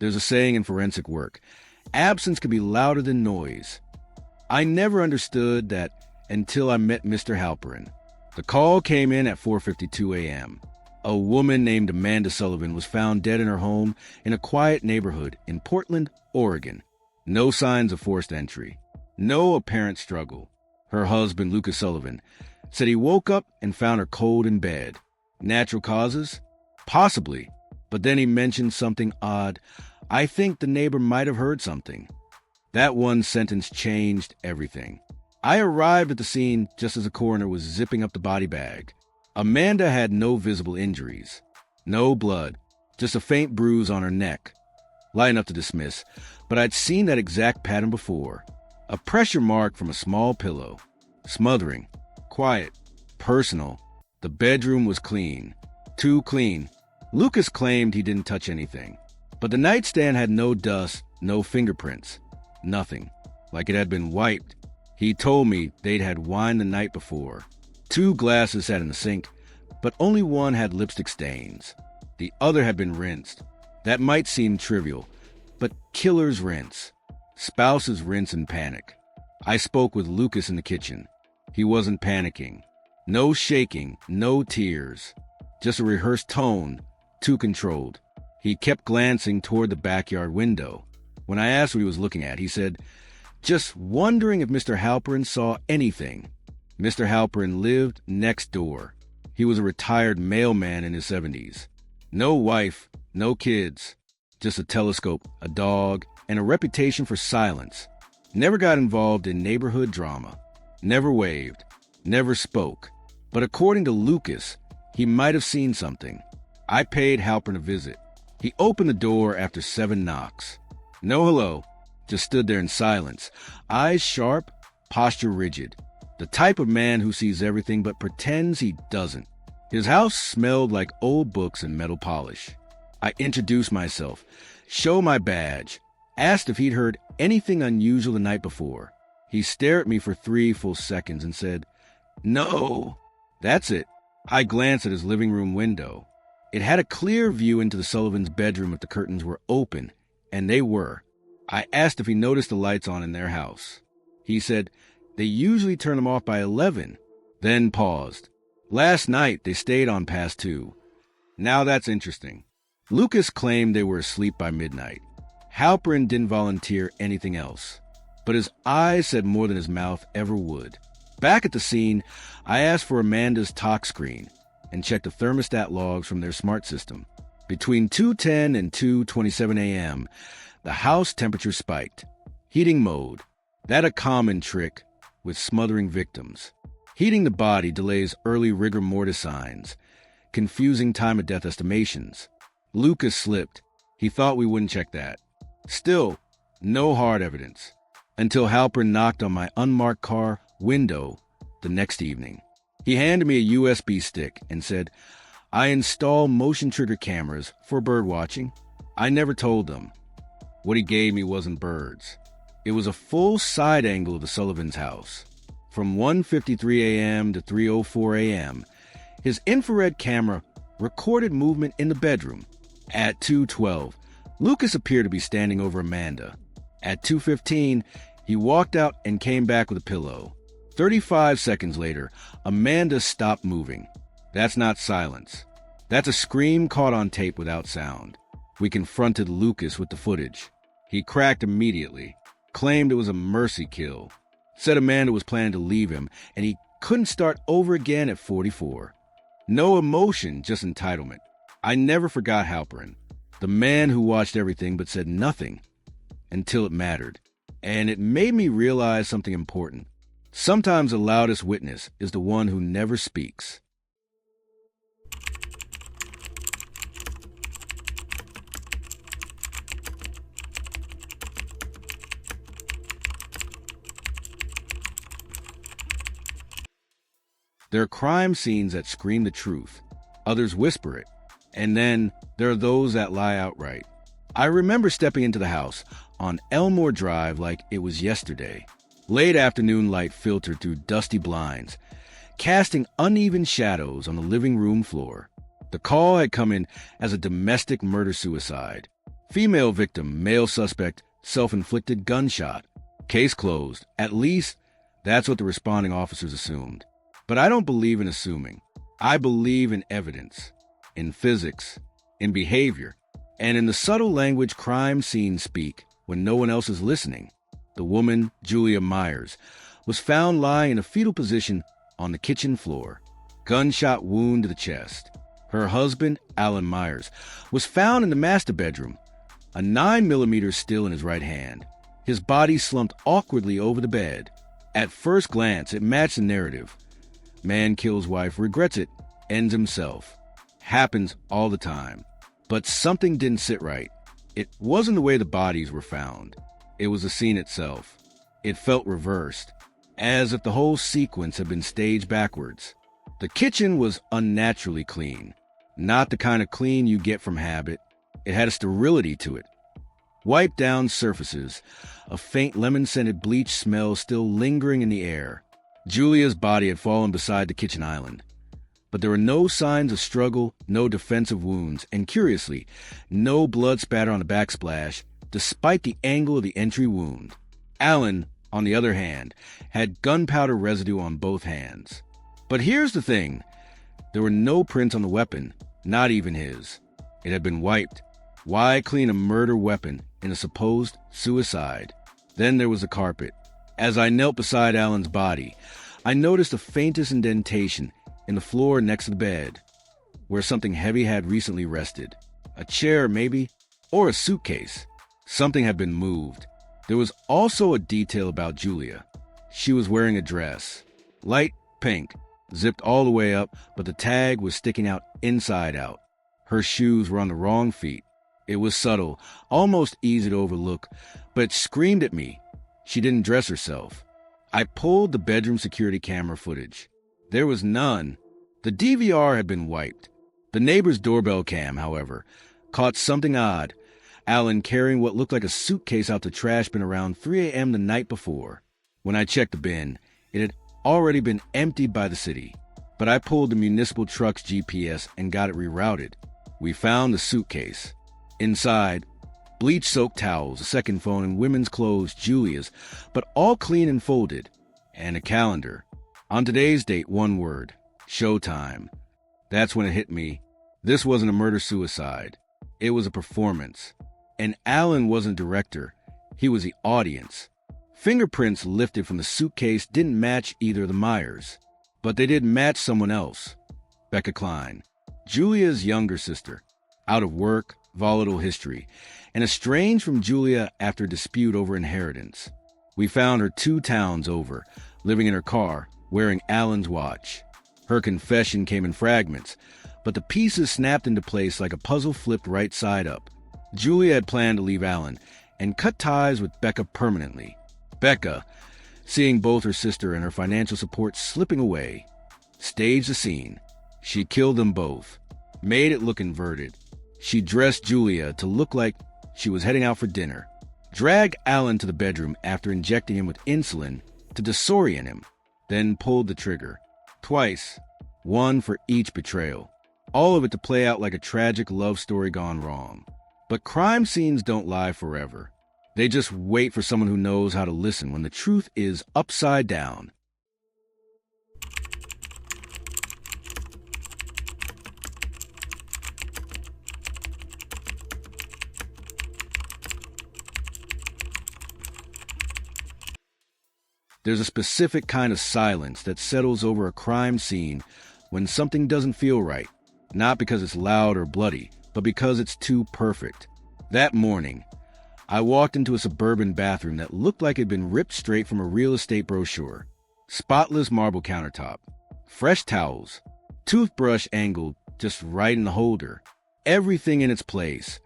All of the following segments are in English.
There's a saying in forensic work, absence can be louder than noise. I never understood that until I met Mr. Halperin. The call came in at 4:52 a.m. A woman named Amanda Sullivan was found dead in her home in a quiet neighborhood in Portland, Oregon. No signs of forced entry. No apparent struggle. Her husband, Lucas Sullivan, said he woke up and found her cold in bed. Natural causes? Possibly. But then he mentioned something odd. I think the neighbor might have heard something. That one sentence changed everything. I arrived at the scene just as the coroner was zipping up the body bag. Amanda had no visible injuries. No blood. Just a faint bruise on her neck. Light enough to dismiss, but I'd seen that exact pattern before. A pressure mark from a small pillow. Smothering. Quiet. Personal. The bedroom was clean. Too clean. Lucas claimed he didn't touch anything. But the nightstand had no dust, no fingerprints. Nothing. Like it had been wiped. He told me they'd had wine the night before. 2 glasses sat in the sink, but only one had lipstick stains. The other had been rinsed. That might seem trivial, but killers rinse. Spouses rinse and panic. I spoke with Lucas in the kitchen. He wasn't panicking. No shaking, no tears. Just a rehearsed tone, too controlled. He kept glancing toward the backyard window. When I asked what he was looking at, he said, "Just wondering if Mr. Halperin saw anything." Mr. Halperin lived next door. He was a retired mailman in his 70s. No wife, no kids. Just a telescope, a dog, and a reputation for silence. Never got involved in neighborhood drama. Never waved. Never spoke. But according to Lucas, he might have seen something. I paid Halperin a visit. He opened the door after 7 knocks. No hello. Just stood there in silence. Eyes sharp, posture rigid. The type of man who sees everything but pretends he doesn't. His house smelled like old books and metal polish. I introduced myself, showed my badge, asked if he'd heard anything unusual the night before. He stared at me for 3 full seconds and said, "No." That's it. I glanced at his living room window. It had a clear view into the Sullivans' bedroom if the curtains were open, and they were. I asked if he noticed the lights on in their house. He said they usually turn them off by 11, then paused. Last night, they stayed on past 2. Now that's interesting. Lucas claimed they were asleep by midnight. Halperin didn't volunteer anything else, but his eyes said more than his mouth ever would. Back at the scene, I asked for Amanda's talk screen and checked the thermostat logs from their smart system. Between 2:10 and 2:27 a.m., the house temperature spiked. Heating mode. That a common trick with smothering victims. Heating the body delays early rigor mortis signs, confusing time of death estimations. Lucas slipped. He thought we wouldn't check that. Still, no hard evidence. Until Halperin knocked on my unmarked car window the next evening. He handed me a USB stick and said, "I install motion trigger cameras for bird watching." I never told them. What he gave me wasn't birds. It was a full side angle of the Sullivans' house. From 1:53 a.m. to 3:04 a.m., his infrared camera recorded movement in the bedroom. At 2:12, Lucas appeared to be standing over Amanda. At 2:15, he walked out and came back with a pillow. 35 seconds later, Amanda stopped moving. That's not silence. That's a scream caught on tape without sound. We confronted Lucas with the footage. He cracked immediately, claimed it was a mercy kill, said Amanda was planning to leave him, and he couldn't start over again at 44. No emotion, just entitlement. I never forgot Halperin, the man who watched everything but said nothing until it mattered. And it made me realize something important. Sometimes the loudest witness is the one who never speaks. There are crime scenes that scream the truth. Others whisper it. And then there are those that lie outright. I remember stepping into the house on Elmore Drive like it was yesterday. Late afternoon light filtered through dusty blinds, casting uneven shadows on the living room floor. The call had come in as a domestic murder-suicide. Female victim, male suspect, self-inflicted gunshot. Case closed. At least, that's what the responding officers assumed. But I don't believe in assuming. I believe in evidence, in physics, in behavior, and in the subtle language crime scenes speak when no one else is listening. The woman, Julia Myers, was found lying in a fetal position on the kitchen floor, gunshot wound to the chest. Her husband, Alan Myers, was found in the master bedroom, a 9mm still in his right hand. His body slumped awkwardly over the bed. At first glance, it matched the narrative. Man kills wife, regrets it, ends himself. Happens all the time. But something didn't sit right. It wasn't the way the bodies were found. It was the scene itself. It felt reversed, as if the whole sequence had been staged backwards. The kitchen was unnaturally clean. Not the kind of clean you get from habit. It had a sterility to it. Wiped down surfaces, a faint lemon-scented bleach smell still lingering in the air. Julia's body had fallen beside the kitchen island. But there were no signs of struggle, no defensive wounds, and curiously, no blood spatter on the backsplash, despite the angle of the entry wound. Alan, on the other hand, had gunpowder residue on both hands. But here's the thing. There were no prints on the weapon, not even his. It had been wiped. Why clean a murder weapon in a supposed suicide? Then there was the carpet. As I knelt beside Alan's body, I noticed the faintest indentation in the floor next to the bed, where something heavy had recently rested. A chair, maybe, or a suitcase. Something had been moved. There was also a detail about Julia. She was wearing a dress, light pink, zipped all the way up, but the tag was sticking out inside out. Her shoes were on the wrong feet. It was subtle, almost easy to overlook, but it screamed at me. She didn't dress herself. I pulled the bedroom security camera footage. There was none. The DVR had been wiped. The neighbor's doorbell cam, however, caught something odd. Alan carrying what looked like a suitcase out the trash bin around 3 a.m. the night before. When I checked the bin, it had already been emptied by the city. But I pulled the municipal truck's GPS and got it rerouted. We found the suitcase. Inside, bleach-soaked towels, a second phone, and women's clothes, Julia's, but all clean and folded, and a calendar. On today's date, one word: showtime. That's when it hit me. This wasn't a murder-suicide. It was a performance. And Alan wasn't director. He was the audience. Fingerprints lifted from the suitcase didn't match either of the Myers, but they did match someone else. Becca Klein, Julia's younger sister, out of work, volatile history, and estranged from Julia after a dispute over inheritance. We found her 2 towns over, living in her car, wearing Alan's watch. Her confession came in fragments, but the pieces snapped into place like a puzzle flipped right side up. Julia had planned to leave Alan and cut ties with Becca permanently. Becca, seeing both her sister and her financial support slipping away, staged the scene. She killed them both, made it look inverted. She dressed Julia to look like she was heading out for dinner, dragged Alan to the bedroom after injecting him with insulin to disorient him, then pulled the trigger. Twice, one for each betrayal. All of it to play out like a tragic love story gone wrong. But crime scenes don't lie forever. They just wait for someone who knows how to listen when the truth is upside down. There's a specific kind of silence that settles over a crime scene when something doesn't feel right, not because it's loud or bloody, but because it's too perfect. That morning, I walked into a suburban bathroom that looked like it had been ripped straight from a real estate brochure. Spotless marble countertop, fresh towels, toothbrush angled just right in the holder, everything in its place,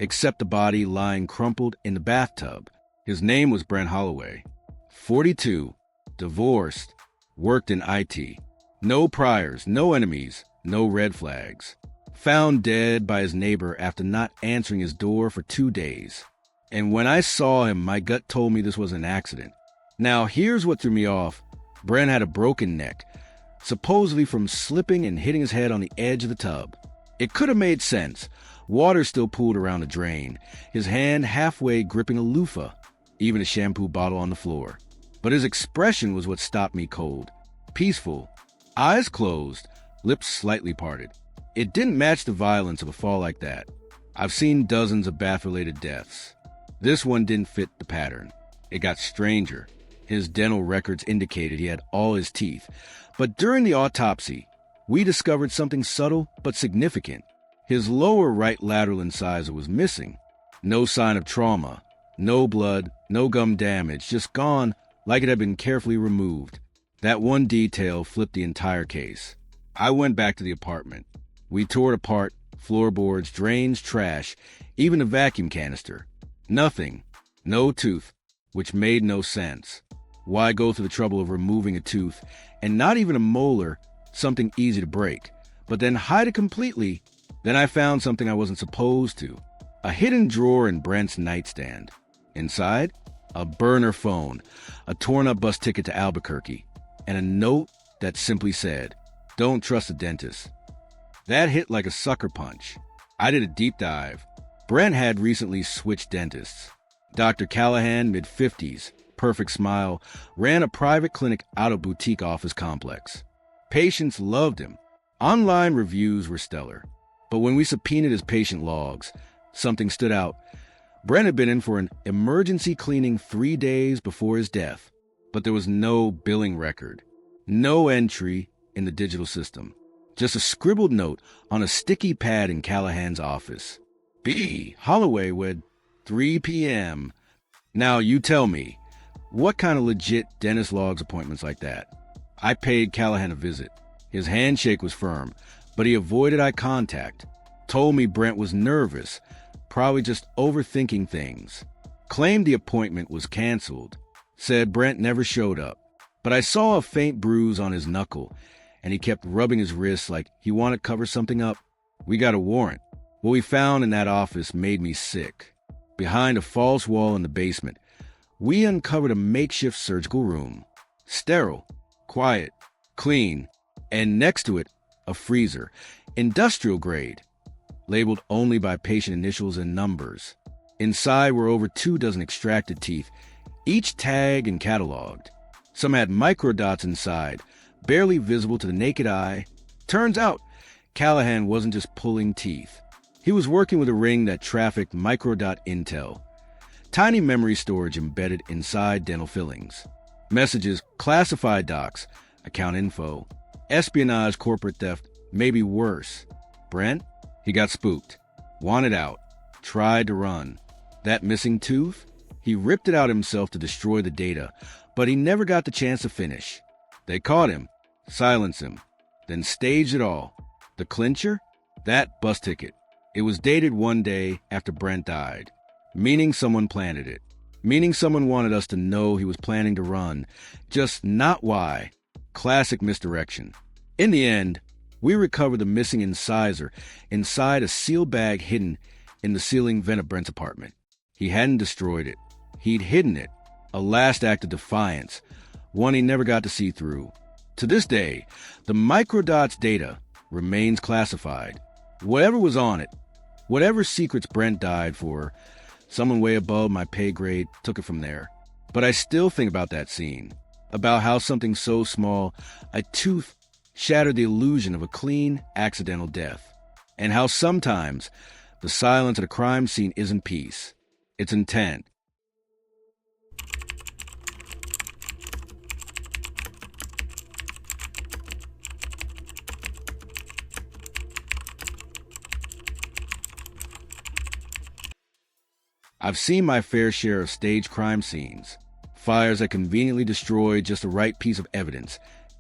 except the body lying crumpled in the bathtub. His name was Brent Holloway. 42, divorced, worked in IT. No priors, no enemies, no red flags. Found dead by his neighbor after not answering his door for 2 days. And when I saw him, my gut told me this was an accident. Now, here's what threw me off. Brent had a broken neck, supposedly from slipping and hitting his head on the edge of the tub. It could have made sense. Water still pooled around the drain, his hand halfway gripping a loofah, even a shampoo bottle on the floor. But his expression was what stopped me cold. Peaceful, eyes closed, lips slightly parted. It didn't match the violence of a fall like that. I've seen dozens of bath-related deaths. This one didn't fit the pattern. It got stranger. His dental records indicated he had all his teeth. But during the autopsy, we discovered something subtle but significant. His lower right lateral incisor was missing. No sign of trauma, no blood, no gum damage, just gone like it had been carefully removed. That one detail flipped the entire case. I went back to the apartment. We tore it apart, floorboards, drains, trash, even a vacuum canister. Nothing. No tooth, which made no sense. Why go through the trouble of removing a tooth, and not even a molar, something easy to break, but then hide it completely? Then I found something I wasn't supposed to. A hidden drawer in Brent's nightstand. Inside, a burner phone, a torn-up bus ticket to Albuquerque, and a note that simply said, "Don't trust a dentist." That hit like a sucker punch. I did a deep dive. Brent had recently switched dentists. Dr. Callahan, mid-50s, perfect smile, ran a private clinic out of boutique office complex. Patients loved him. Online reviews were stellar. But when we subpoenaed his patient logs, something stood out. Brent had been in for an emergency cleaning 3 days before his death, but there was no billing record, no entry in the digital system, just a scribbled note on a sticky pad in Callahan's office. B. Holloway would 3 p.m. Now you tell me, what kind of legit dentist logs appointments like that? I paid Callahan a visit. His handshake was firm, but he avoided eye contact. Told me Brent was nervous, probably just overthinking things. Claimed the appointment was canceled. Said Brent never showed up. But I saw a faint bruise on his knuckle, and he kept rubbing his wrist like he wanted to cover something up. We got a warrant. What we found in that office made me sick. Behind a false wall in the basement, we uncovered a makeshift surgical room. Sterile, quiet, clean, and next to it, a freezer, industrial grade, labeled only by patient initials and numbers. Inside were over 24 extracted teeth, each tagged and cataloged. Some had microdots inside, barely visible to the naked eye. Turns out, Callahan wasn't just pulling teeth. He was working with a ring that trafficked microdot intel, tiny memory storage embedded inside dental fillings. Messages, classified docs, account info, espionage, corporate theft, maybe worse. Brent? He got spooked. Wanted out. Tried to run. That missing tooth? He ripped it out himself to destroy the data, but he never got the chance to finish. They caught him, silenced him, then staged it all. The clincher? That bus ticket. It was dated 1 day after Brent died, meaning someone planted it, meaning someone wanted us to know he was planning to run, just not why. Classic misdirection. In the end, we recovered the missing incisor inside a sealed bag hidden in the ceiling vent of Brent's apartment. He hadn't destroyed it. He'd hidden it. A last act of defiance, one he never got to see through. To this day, the microdots data remains classified. Whatever was on it, whatever secrets Brent died for, someone way above my pay grade took it from there. But I still think about that scene, about how something so small, a tooth, shattered the illusion of a clean, accidental death, and how sometimes the silence at a crime scene isn't peace, it's intent. I've seen my fair share of staged crime scenes, fires that conveniently destroy just the right piece of evidence,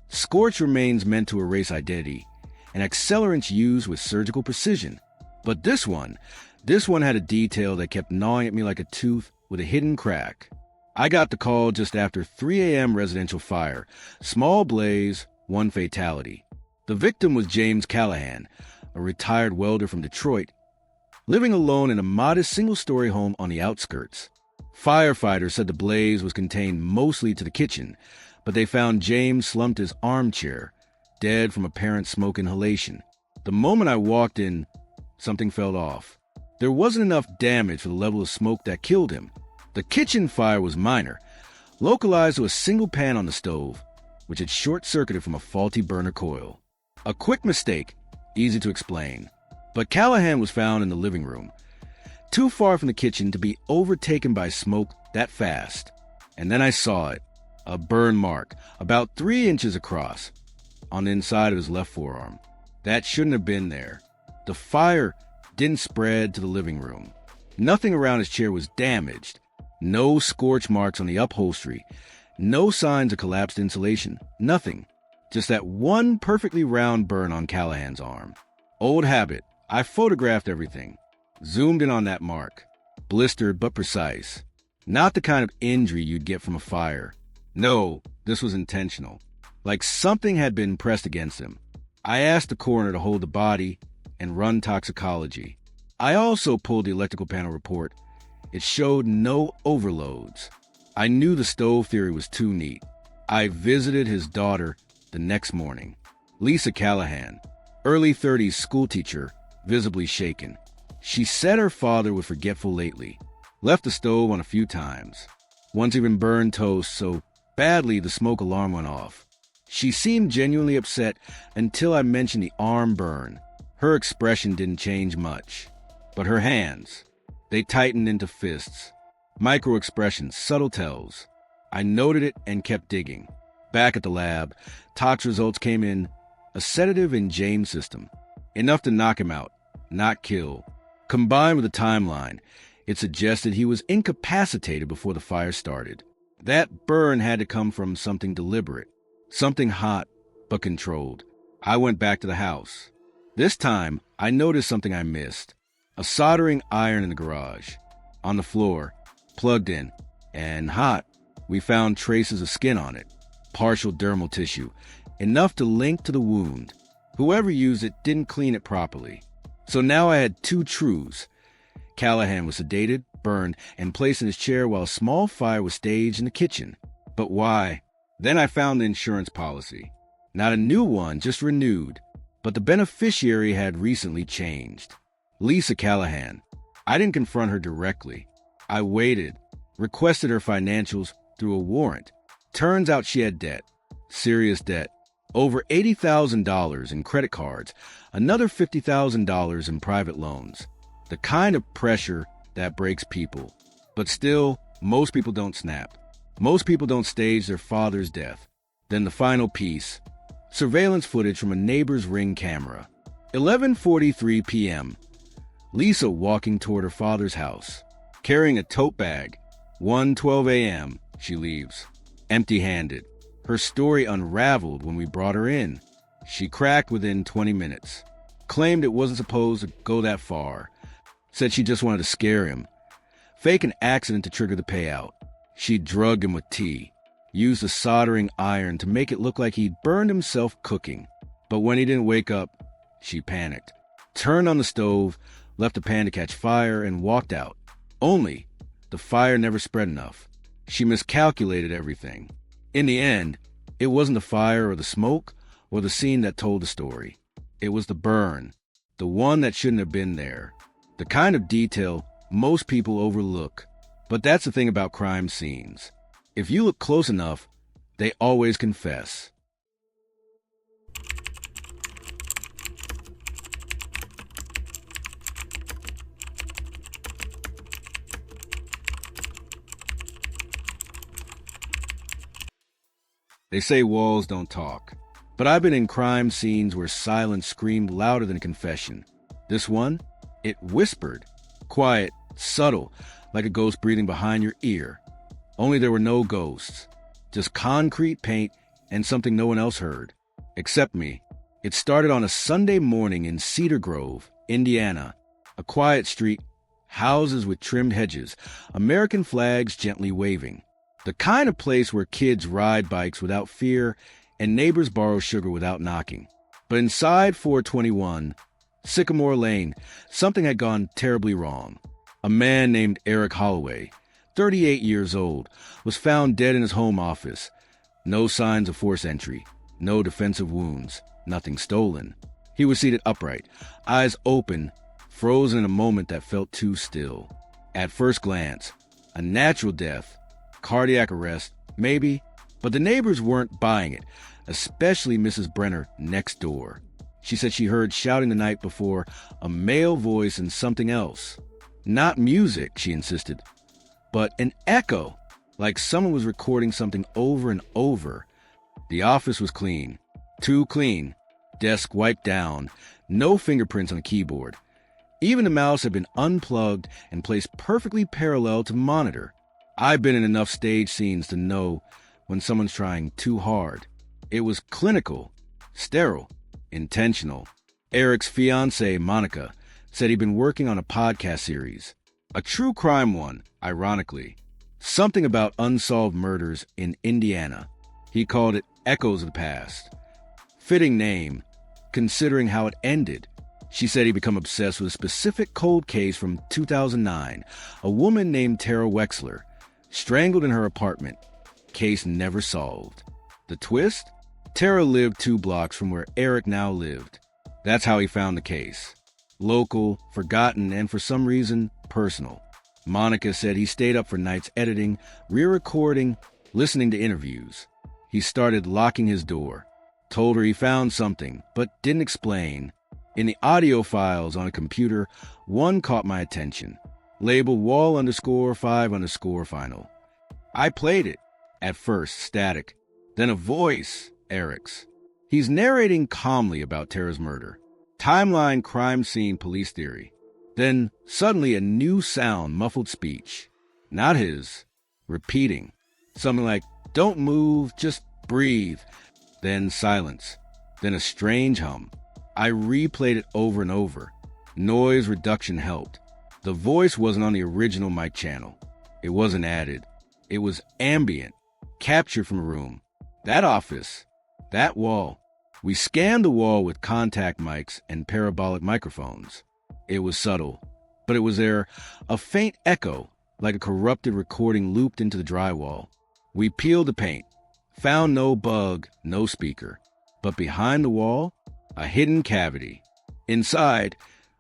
scorched remains meant to erase identity, and accelerants used with surgical precision. But this one had a detail that kept gnawing at me like a tooth with a hidden crack. I got the call just after 3 a.m. residential fire, small blaze, 1 fatality. The victim was James Callahan, a retired welder from Detroit, living alone in a modest single-story home on the outskirts. Firefighters said the blaze was contained mostly to the kitchen, but they found James slumped his armchair, dead from apparent smoke inhalation. The moment I walked in, something felt off. There wasn't enough damage for the level of smoke that killed him. The kitchen fire was minor, localized to a single pan on the stove, which had short-circuited from a faulty burner coil. A quick mistake, easy to explain. But Callahan was found in the living room, too far from the kitchen to be overtaken by smoke that fast. And then I saw it, a burn mark, about 3 inches across, on the inside of his left forearm. That shouldn't have been there. The fire didn't spread to the living room. Nothing around his chair was damaged. No scorch marks on the upholstery. No signs of collapsed insulation. Nothing. Just that one perfectly round burn on Callahan's arm. Old habit. I photographed everything. Zoomed in on that mark. Blistered but precise. Not the kind of injury you'd get from a fire. No, this was intentional. Like something had been pressed against him. I asked the coroner to hold the body and run toxicology. I also pulled the electrical panel report. It showed no overloads. I knew the stove theory was too neat. I visited his daughter the next morning. Lisa Callahan, early 30s schoolteacher, visibly shaken. She said her father was forgetful lately. Left the stove on a few times. Once even burned toast so badly the smoke alarm went off. She seemed genuinely upset until I mentioned the arm burn. Her expression didn't change much. But her hands, they tightened into fists. Micro-expressions, subtle tells. I noted it and kept digging. Back at the lab, tox results came in. A sedative in James' system. Enough to knock him out, not kill. Combined with the timeline, it suggested he was incapacitated before the fire started. That burn had to come from something deliberate. Something hot, but controlled. I went back to the house. This time, I noticed something I missed. A soldering iron in the garage. On the floor, plugged in, and hot. We found traces of skin on it. Partial dermal tissue. Enough to link to the wound. Whoever used it didn't clean it properly. So now I had two truths. Callahan was sedated, burned, and placed in his chair while a small fire was staged in the kitchen. But why? Then I found the insurance policy. Not a new one, just renewed. But the beneficiary had recently changed. Lisa Callahan. I didn't confront her directly. I waited, requested her financials through a warrant. Turns out she had debt. Serious debt. Over $80,000 in credit cards. Another $50,000 in private loans. The kind of pressure that breaks people. But still, most people don't snap. Most people don't stage their father's death. Then the final piece. Surveillance footage from a neighbor's Ring camera. 11:43 p.m. Lisa walking toward her father's house, carrying a tote bag. 1:12 a.m. She leaves, empty-handed. Her story unraveled when we brought her in. She cracked within 20 minutes. Claimed it wasn't supposed to go that far. Said she just wanted to scare him. Fake an accident to trigger the payout. She drugged him with tea. Used a soldering iron to make it look like he'd burned himself cooking. But when he didn't wake up, she panicked. Turned on the stove, left the pan to catch fire, and walked out. Only, the fire never spread enough. She miscalculated everything. In the end, it wasn't the fire or the smoke or the scene that told the story. It was the burn, the one that shouldn't have been there. The kind of detail most people overlook. But that's the thing about crime scenes. If you look close enough, they always confess. They say walls don't talk. But I've been in crime scenes where silence screamed louder than confession. This one, it whispered. Quiet, subtle, like a ghost breathing behind your ear. Only there were no ghosts. Just concrete paint and something no one else heard. Except me. It started on a Sunday morning in Cedar Grove, Indiana. A quiet street, houses with trimmed hedges, American flags gently waving. The kind of place where kids ride bikes without fear and neighbors borrow sugar without knocking. But inside 421, Sycamore Lane, something had gone terribly wrong. A man named Eric Holloway, 38 years old, was found dead in his home office. No signs of forced entry, no defensive wounds, nothing stolen. He was seated upright, eyes open, frozen in a moment that felt too still. At first glance, a natural death, cardiac arrest, maybe, but the neighbors weren't buying it, especially Mrs. Brenner next door. She said she heard shouting the night before, a male voice and something else. Not music, she insisted, but an echo, like someone was recording something over and over. The office was clean. Too clean. Desk wiped down. No fingerprints on the keyboard. Even the mouse had been unplugged and placed perfectly parallel to the monitor. I've been in enough stage scenes to know when someone's trying too hard. It was clinical, sterile, intentional. Eric's fiancée, Monica, said he'd been working on a podcast series. A true crime one, ironically. Something about unsolved murders in Indiana. He called it Echoes of the Past. Fitting name, considering how it ended. She said he'd become obsessed with a specific cold case from 2009. A woman named Tara Wexler, strangled in her apartment. Case never solved. The twist? Tara lived 2 blocks from where Eric now lived. That's how he found the case. Local, forgotten, and for some reason, personal. Monica said he stayed up for nights editing, re-recording, listening to interviews. He started locking his door. Told her he found something, but didn't explain. In the audio files on a computer, one caught my attention. Labeled wall_5_final. I played it. At first, static. Then a voice, Eric's. He's narrating calmly about Tara's murder. Timeline, crime scene, police theory. Then, suddenly a new sound, muffled speech. Not his. Repeating. Something like, "Don't move, just breathe." Then silence. Then a strange hum. I replayed it over and over. Noise reduction helped. The voice wasn't on the original mic channel. It wasn't added. It was ambient. Captured from a room. That office. That wall. We scanned the wall with contact mics and parabolic microphones. It was subtle, but it was there, a faint echo, like a corrupted recording looped into the drywall. We peeled the paint. Found no bug, no speaker. But behind the wall, a hidden cavity. Inside,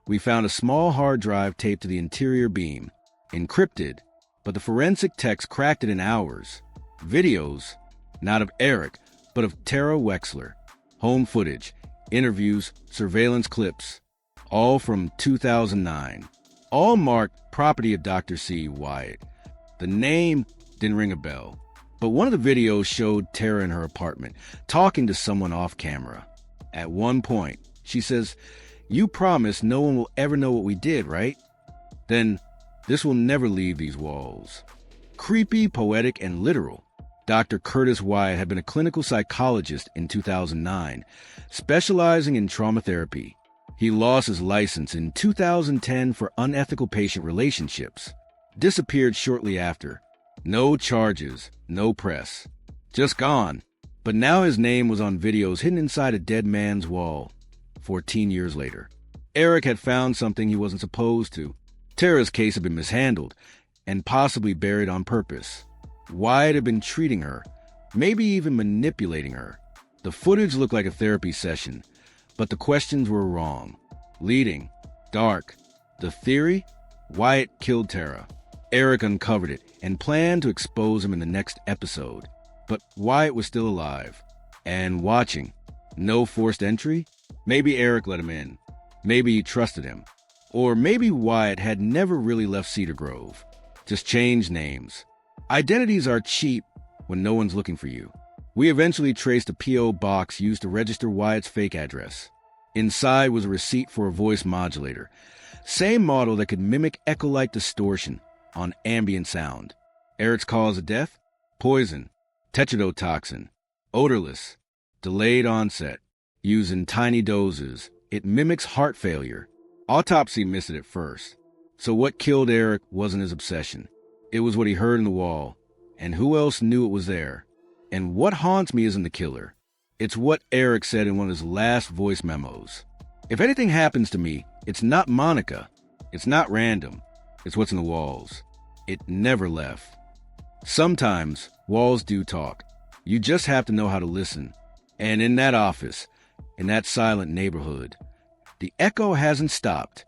we found a small hard drive taped to the interior beam. Encrypted, but the forensic techs cracked it in hours. Videos, not of Eric, but of Tara Wexler. Home footage, interviews, surveillance clips. All from 2009. All marked property of Dr. C. Wyatt. The name didn't ring a bell. But one of the videos showed Tara in her apartment, talking to someone off camera. At one point, she says, "You promise no one will ever know what we did, right?" Then, "This will never leave these walls." Creepy, poetic, and literal. Dr. Curtis Wyatt had been a clinical psychologist in 2009, specializing in trauma therapy. He lost his license in 2010 for unethical patient relationships. Disappeared shortly after. No charges, no press. Just gone. But now his name was on videos hidden inside a dead man's wall. 14 years later. Eric had found something he wasn't supposed to. Tara's case had been mishandled, and possibly buried on purpose. Wyatt had been treating her, maybe even manipulating her. The footage looked like a therapy session, but the questions were wrong. Leading. Dark. The theory? Wyatt killed Tara. Eric uncovered it and planned to expose him in the next episode. But Wyatt was still alive. And watching. No forced entry? Maybe Eric let him in. Maybe he trusted him. Or maybe Wyatt had never really left Cedar Grove. Just changed names. Identities are cheap when no one's looking for you. We eventually traced a P.O. box used to register Wyatt's fake address. Inside was a receipt for a voice modulator. Same model that could mimic echo-like distortion on ambient sound. Eric's cause of death? Poison. Tetrodotoxin. Odorless. Delayed onset. Used in tiny doses. It mimics heart failure. Autopsy missed it at first. So what killed Eric wasn't his obsession. It was what he heard in the wall. And who else knew it was there? And what haunts me isn't the killer. It's what Eric said in one of his last voice memos. If anything happens to me, it's not Monica. It's not random. It's what's in the walls. It never left. Sometimes, walls do talk. You just have to know how to listen. And in that office, in that silent neighborhood, the echo hasn't stopped.